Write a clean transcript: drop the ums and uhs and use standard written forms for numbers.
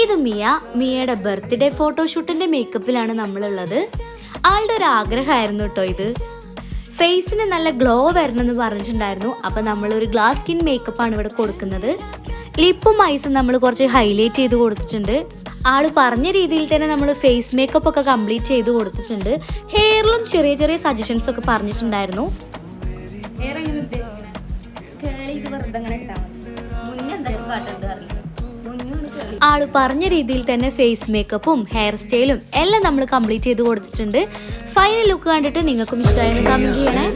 ഇത് മിയയുടെ ബർത്ത്ഡേ ഫോട്ടോഷൂട്ടിന്റെ മേക്കപ്പിലാണ് നമ്മളുള്ളത്. ആളുടെ ഒരു ആഗ്രഹമായിരുന്നു കേട്ടോ ഇത്. ഫേസിന് നല്ല ഗ്ലോ വരണമെന്ന് പറഞ്ഞിട്ടുണ്ടായിരുന്നു. അപ്പം നമ്മളൊരു ഗ്ലാസ് സ്കിൻ മേക്കപ്പാണ് ഇവിടെ കൊടുക്കുന്നത്. ലിപ്പും ഐസും നമ്മൾ കുറച്ച് ഹൈലൈറ്റ് ചെയ്ത് കൊടുത്തിട്ടുണ്ട്. ആള് പറഞ്ഞ രീതിയിൽ തന്നെ നമ്മൾ ഫേസ് മേക്കപ്പ് ഒക്കെ കംപ്ലീറ്റ് ചെയ്ത് കൊടുത്തിട്ടുണ്ട്. ഹെയറിലും ചെറിയ ചെറിയ സജഷൻസ് ഒക്കെ പറഞ്ഞിട്ടുണ്ടായിരുന്നു. ആള് പറഞ്ഞ രീതിയിൽ തന്നെ ഫേസ് മേക്കപ്പും ഹെയർ സ്റ്റൈലും എല്ലാം നമ്മൾ കംപ്ലീറ്റ് ചെയ്ത് കൊടുത്തിട്ടുണ്ട്. ഫൈനൽ ലുക്ക് കണ്ടിട്ട് നിങ്ങൾക്കും ഇഷ്ടമായെന്ന് കമന്റ് ചെയ്യണേ.